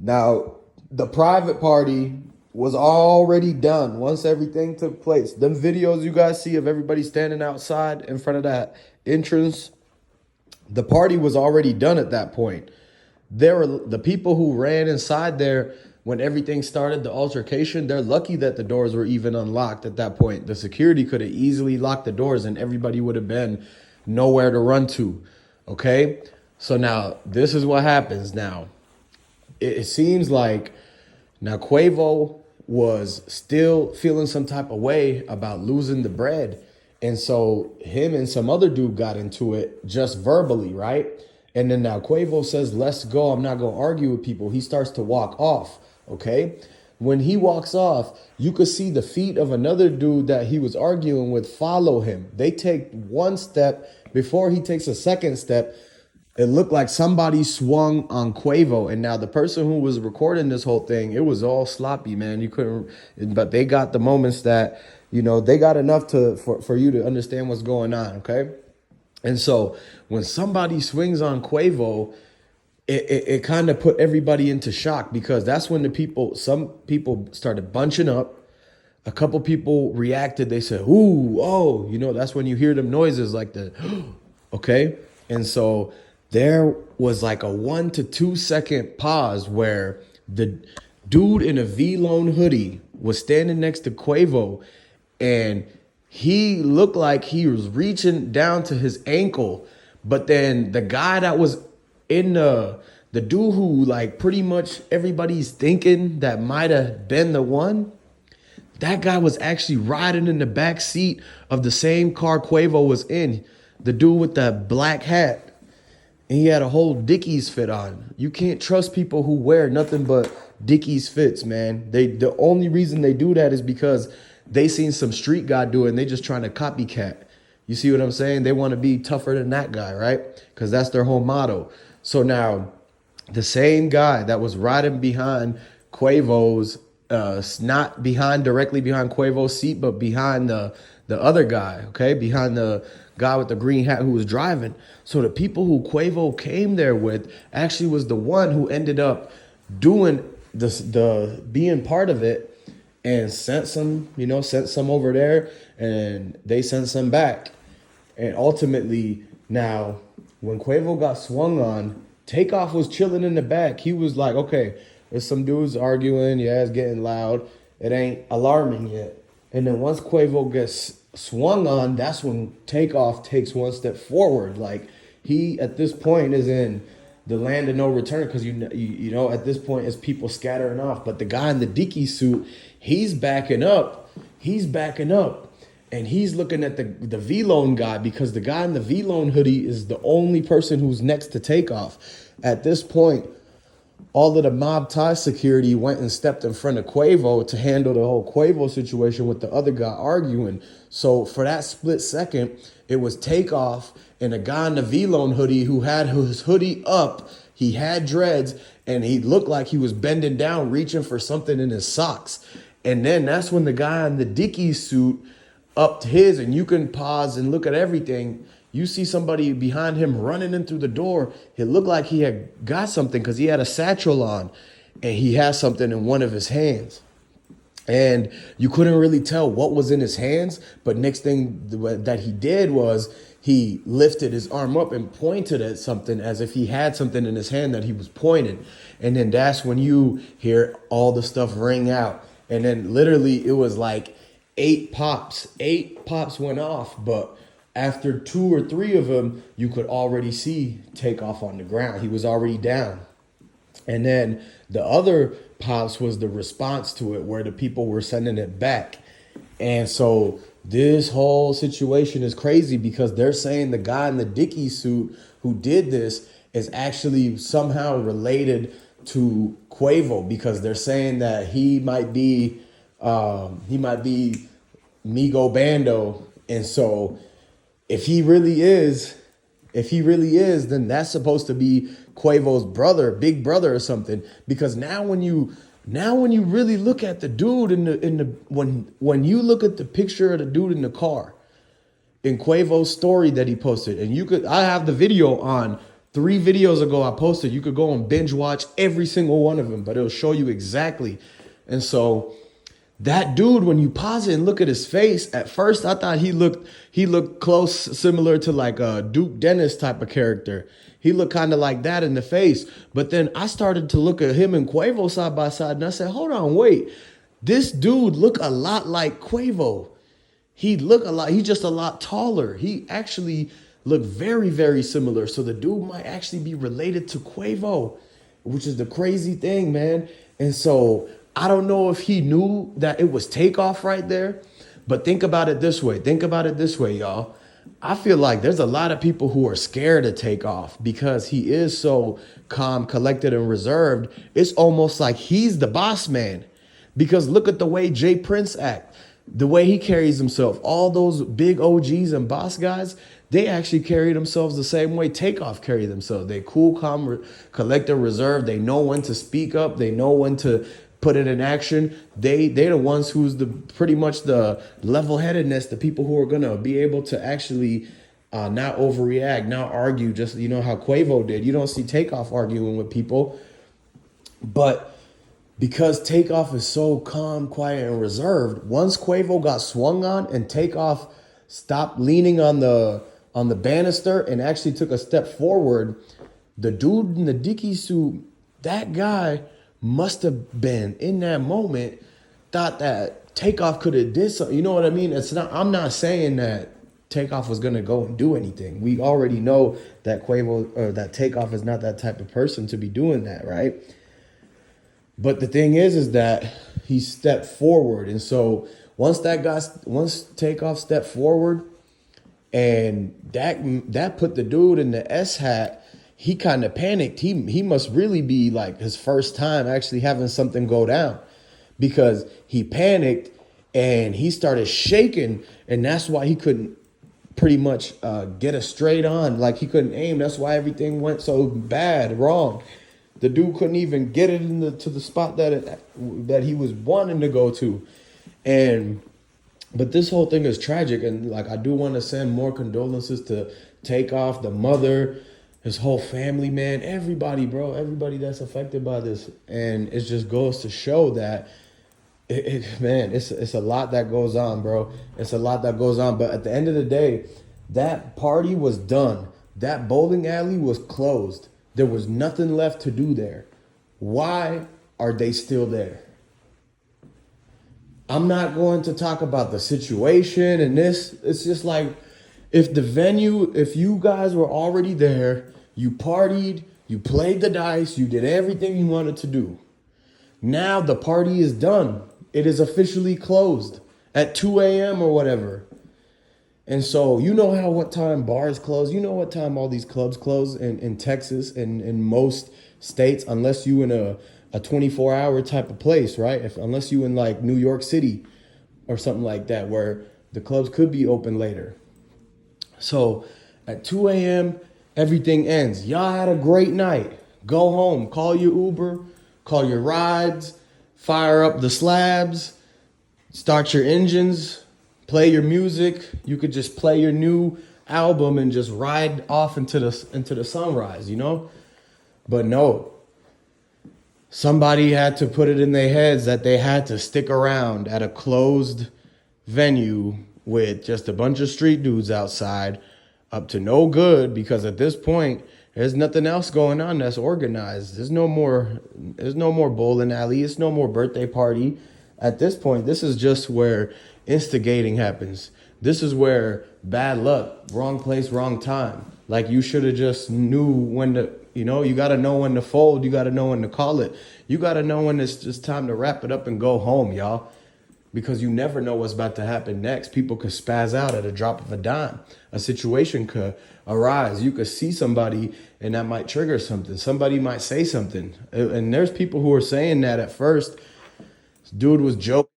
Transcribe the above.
Now, the private party was already done once everything took place. Them videos you guys see of everybody standing outside in front of that entrance, the party was already done at that point. There were the people who ran inside there when everything started, the altercation. They're lucky that the doors were even unlocked at that point. The security could have easily locked the doors and everybody would have been nowhere to run to. Okay? So now this is what happens now. It seems like now Quavo was still feeling some type of way about losing the bread. And so him and some other dude got into it just verbally, right? And then now Quavo says, let's go. I'm not going to argue with people. He starts to walk off, okay? When he walks off, you could see the feet of another dude that he was arguing with follow him. They take one step before he takes a second step. It looked like somebody swung on Quavo. And now the person who was recording this whole thing, it was all sloppy, man. You couldn't, but they got the moments that, you know, they got enough for you to understand what's going on, okay? And so when somebody swings on Quavo, it kind of put everybody into shock, because that's when some people started bunching up. A couple people reacted. They said, ooh, oh, you know, that's when you hear them noises like the, okay? And so there was like a 1 to 2 second pause where the dude in a V-Lone hoodie was standing next to Quavo, and he looked like he was reaching down to his ankle. But then the guy that was in the dude who like pretty much everybody's thinking that might have been the one, that guy was actually riding in the back seat of the same car Quavo was in. The dude with the black hat. And he had a whole Dickies fit on. You can't trust people who wear nothing but Dickies fits, man. The only reason they do that is because they seen some street guy do it and they just trying to copycat. You see what I'm saying? They want to be tougher than that guy, right? Because that's their whole motto. So now the same guy that was riding behind Quavo's, not directly behind Quavo's seat, but behind the other guy, okay? Behind the guy with the green hat who was driving. So the people who Quavo came there with actually was the one who ended up doing the being part of it, and sent some over there, and they sent some back. And ultimately, now, when Quavo got swung on, Takeoff was chilling in the back. He was like, okay, there's some dudes arguing. Yeah, it's getting loud. It ain't alarming yet. And then once Quavo gets swung on, that's when Takeoff takes one step forward. Like, he, at this point, is in the land of no return, because you know at this point it's people scattering off. But the guy in the Dickie suit, he's backing up, and he's looking at the V-Lone guy, because the guy in the V-Lone hoodie is the only person who's next to Takeoff. At this point, all of the mob tie security went and stepped in front of Quavo to handle the whole Quavo situation with the other guy arguing. So for that split second, it was Takeoff and a guy in the V-Lone hoodie who had his hoodie up. He had dreads, and he looked like he was bending down, reaching for something in his socks. And then that's when the guy in the Dickies suit upped his, and you can pause and look at everything. You see somebody behind him running in through the door. It looked like he had got something, because he had a satchel on, and he had something in one of his hands. And you couldn't really tell what was in his hands, but next thing that he did was he lifted his arm up and pointed at something as if he had something in his hand that he was pointing. And then that's when you hear all the stuff ring out. And then literally it was like 8 pops. 8 pops went off, but after 2 or 3 of them, you could already see Takeoff on the ground. He was already down. And then the other pops was the response to it, where the people were sending it back. And so this whole situation is crazy, because they're saying the guy in the Dickie suit who did this is actually somehow related to Quavo, because they're saying that he might be Migo Bando. And so if he really is, then that's supposed to be Quavo's brother, big brother or something. Because now when you really look at the dude when you look at the picture of the dude in the car in Quavo's story that he posted, and I have the video on 3 videos ago I posted. You could go and binge watch every single one of them, but it'll show you exactly. And so that dude, when you pause it and look at his face, at first I thought he looked close, similar to like a Duke Dennis type of character. He looked kind of like that in the face. But then I started to look at him and Quavo side by side, and I said, hold on, wait. This dude look a lot like Quavo. He's just a lot taller. He actually looked very, very similar. So the dude might actually be related to Quavo, which is the crazy thing, man. And so I don't know if he knew that it was Takeoff right there, but think about it this way. Think about it this way, y'all. I feel like there's a lot of people who are scared to Takeoff because he is so calm, collected, and reserved. It's almost like he's the boss man. Because look at the way Jay Prince act, the way he carries himself. All those big OGs and boss guys, they actually carry themselves the same way Takeoff carry themselves. They cool, calm, collected, reserved. They know when to speak up. They know when to put it in action. They're the ones who's the pretty much the level-headedness, the people who are gonna be able to actually not overreact, not argue, just how Quavo did. You don't see Takeoff arguing with people, but because Takeoff is so calm, quiet, and reserved, once Quavo got swung on and Takeoff stopped leaning on the banister and actually took a step forward, the dude in the Dickie suit, that guy must have been in that moment thought that Takeoff could have did something. You know what I mean? I'm not saying that Takeoff was gonna go and do anything. We already know that that Takeoff is not that type of person to be doing that, right? But the thing is that he stepped forward. And so once Takeoff stepped forward and that put the dude in the S hat, he kind of panicked. He must really be like his first time actually having something go down, because he panicked and he started shaking, and that's why he couldn't pretty much get a straight on. Like he couldn't aim. That's why everything went so bad, wrong. The dude couldn't even get it to the spot that he was wanting to go to. But this whole thing is tragic, and like I do want to send more condolences to Takeoff, the mother, his whole family, man, everybody, bro, everybody that's affected by this. And it just goes to show that it's a lot that goes on, bro. It's a lot that goes on. But at the end of the day, that party was done. That bowling alley was closed. There was nothing left to do there. Why are they still there? I'm not going to talk about the situation and this. It's just like, if you guys were already there, you partied, you played the dice, you did everything you wanted to do. Now the party is done. It is officially closed at 2 a.m. or whatever. And so what time bars close. You know what time all these clubs close in Texas and in most states, unless you in a 24-hour type of place, right? Unless you in like New York City or something like that, where the clubs could be open later. So at 2 a.m., everything ends. Y'all had a great night. Go home. Call your Uber. Call your rides. Fire up the slabs. Start your engines. Play your music. You could just play your new album and just ride off into the sunrise, But no. Somebody had to put it in their heads that they had to stick around at a closed venue with just a bunch of street dudes outside, up to no good, because at this point there's nothing else going on that's organized. There's no more bowling alley. It's no more birthday party. At this point, this is just where instigating happens. This is where bad luck, wrong place, wrong time. Like you should have just knew when to, you got to know when to fold. You got to know when to call it. You got to know when it's just time to wrap it up and go home, y'all. Because you never know what's about to happen next. People could spaz out at a drop of a dime. A situation could arise. You could see somebody and that might trigger something. Somebody might say something. And there's people who are saying that at first. This dude was joking.